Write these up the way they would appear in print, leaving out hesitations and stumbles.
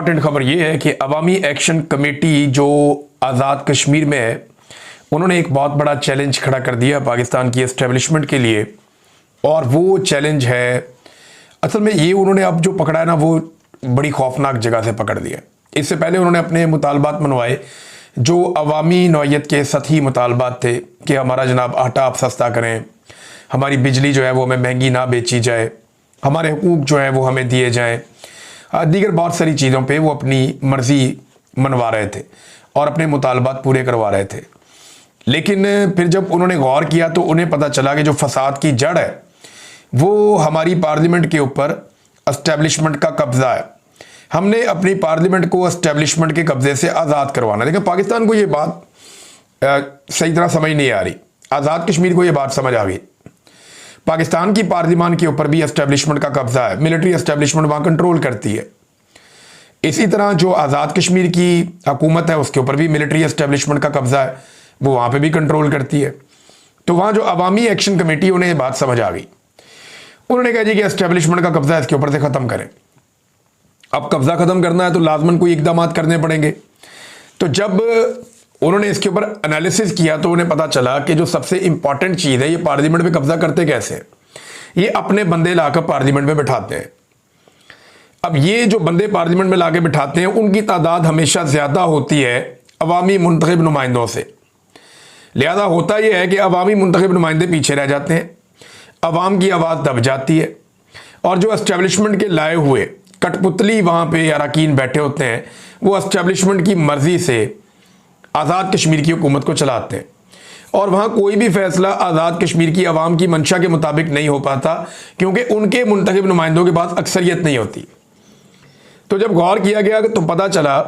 Important खबर यह है कि अवामी एक्शन कमेटी जो आज़ाद कश्मीर में है, उन्होंने एक बहुत बड़ा चैलेंज खड़ा कर दिया पाकिस्तान की एस्टेब्लिशमेंट के लिए। और वो चैलेंज है, असल में ये उन्होंने अब जो पकड़ा है ना, वो बड़ी खौफनाक जगह से पकड़ दिया। इससे पहले उन्होंने अपने मुतालबात मनवाए जो अवामी नौयत के सतही मुतालबात थे कि हमारा जनाब आटा आप सस्ता करें, हमारी बिजली जो है वो हमें महंगी ना बेची जाए, हमारे हुकूक जो है वो हमें दिए जाएँ, दीगर बहुत सारी चीज़ों पे वो अपनी मर्ज़ी मनवा रहे थे और अपने मुतालबात पूरे करवा रहे थे। लेकिन फिर जब उन्होंने गौर किया तो उन्हें पता चला कि जो फसाद की जड़ है वो हमारी पार्लियामेंट के ऊपर एस्टेब्लिशमेंट का कब्ज़ा है। हमने अपनी पार्लियामेंट को एस्टेब्लिशमेंट के कब्ज़े से आज़ाद करवाना। लेकिन पाकिस्तान को ये बात सही तरह समझ नहीं आ रही। आज़ाद कश्मीर को ये बात समझ आ गई। पाकिस्तान की पार्लियामान के ऊपर भी एस्टेब्लिशमेंट का कब्जा है, मिलिट्री एस्टेब्लिशमेंट वहाँ कंट्रोल करती है। इसी तरह जो आज़ाद कश्मीर की हुकूमत है उसके ऊपर भी मिलिट्री एस्टेब्लिशमेंट का कब्जा है, वो वहाँ पे भी कंट्रोल करती है। तो वहाँ जो अवामी एक्शन कमेटी, उन्हें ये बात समझ आ गई। उन्होंने कहा जी कि एस्टेब्लिशमेंट का कब्जा इसके ऊपर से ख़त्म करें। अब कब्जा ख़त्म करना है तो लाजमन कोई इकदाम करने पड़ेंगे। तो जब उन्होंने इसके ऊपर एनालिसिस किया तो उन्हें पता चला कि जो सबसे इंपॉर्टेंट चीज़ है, ये पार्लियामेंट में कब्जा करते कैसे हैं। ये अपने बंदे लाकर पार्लियामेंट में बिठाते हैं। अब ये जो बंदे पार्लियामेंट में लाके बिठाते हैं उनकी तादाद हमेशा ज़्यादा होती है अवामी मुंतखब नुमाइंदों से। लिहाजा होता यह है कि अवामी मुंतखब नुमाइंदे पीछे रह जाते हैं, अवाम की आवाज़ दब जाती है और जो एस्टेब्लिशमेंट के लाए हुए कठपुतली वहाँ पे अरकान बैठे होते हैं वो एस्टेब्लिशमेंट की मर्ज़ी से आज़ाद कश्मीर की हुकूमत को चलाते हैं। और वहाँ कोई भी फैसला आज़ाद कश्मीर की आवाम की मंशा के मुताबिक नहीं हो पाता क्योंकि उनके मुंतखब नुमाइंदों के पास अक्सरियत नहीं होती। तो जब गौर किया गया तो पता चला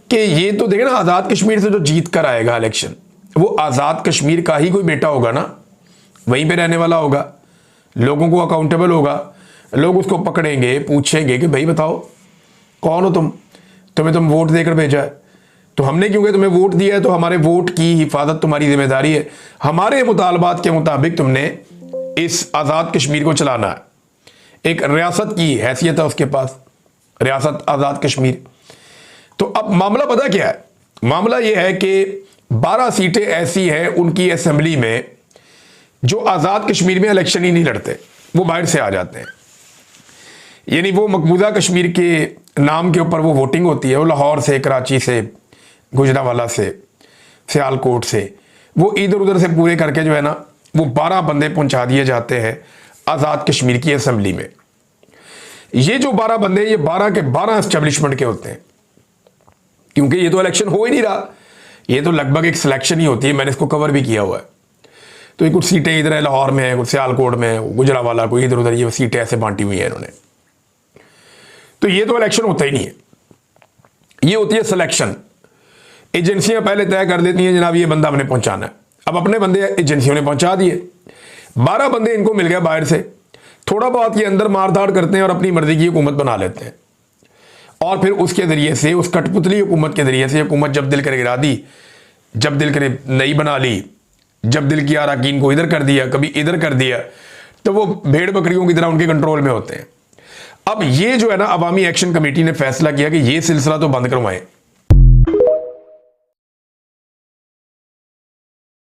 कि ये तो देखें ना, आज़ाद कश्मीर से जो जीत कर आएगा इलेक्शन, वो आज़ाद कश्मीर का ही कोई बेटा होगा ना, वहीं पर रहने वाला होगा, लोगों को अकाउंटेबल होगा, लोग उसको पकड़ेंगे, पूछेंगे कि भाई बताओ कौन हो तुम, तुम्हें तुम वोट देकर भेजा है, तो हमने क्योंकि तुम्हें वोट दिया है तो हमारे वोट की हिफाजत तुम्हारी जिम्मेदारी है, हमारे मुतालबात के मुताबिक तुमने इस आज़ाद कश्मीर को चलाना है। एक रियासत की हैसियत है उसके पास, रियासत आज़ाद कश्मीर। तो अब मामला पता क्या है, मामला यह है कि 12 सीटें ऐसी हैं उनकी असेंबली में जो आज़ाद कश्मीर में इलेक्शन ही नहीं लड़ते, वो बाहर से आ जाते हैं। यानी वो मकबूजा कश्मीर के नाम के ऊपर वो वोटिंग होती है, वो लाहौर से, कराची से, गुजरांवाला से, सियालकोट से, वो इधर उधर से पूरे करके जो है ना वो 12 बंदे पहुंचा दिए जाते हैं आज़ाद कश्मीर की असेंबली में। ये जो 12 बंदे, ये 12 के 12 एस्टेब्लिशमेंट के होते हैं क्योंकि ये तो इलेक्शन हो ही नहीं रहा, ये तो लगभग एक सिलेक्शन ही होती है। मैंने इसको कवर भी किया हुआ है। तो ये कुछ सीटें इधर है, लाहौर में है, कुछ सियालकोट में है, गुजरांवाला, कोई इधर उधर, ये सीटें ऐसे बांटी हुई है इन्होंने। तो ये तो इलेक्शन होता ही नहीं है, ये होती है सिलेक्शन। एजेंसियां पहले तय कर देती हैं जनाब ये बंदा हमने पहुंचाना है। अब अपने बंदे एजेंसियों ने पहुंचा दिए, 12 बंदे इनको मिल गया बाहर से, थोड़ा बहुत ये अंदर मारधाड़ करते हैं और अपनी मर्जी की हुकूमत बना लेते हैं। और फिर उसके जरिए से, उस कठपुतली हुकूमत के जरिए से, हुकूमत जब दिल करे गिरा दी, जब दिल करे नई बना ली, जब दिल किया अरकान को इधर कर दिया, कभी इधर कर दिया, तो वो भेड़ बकरियों की तरह उनके कंट्रोल में होते हैं। अब ये जो है ना, अवामी एक्शन कमेटी ने फैसला किया कि ये सिलसिला तो बंद करवाएं।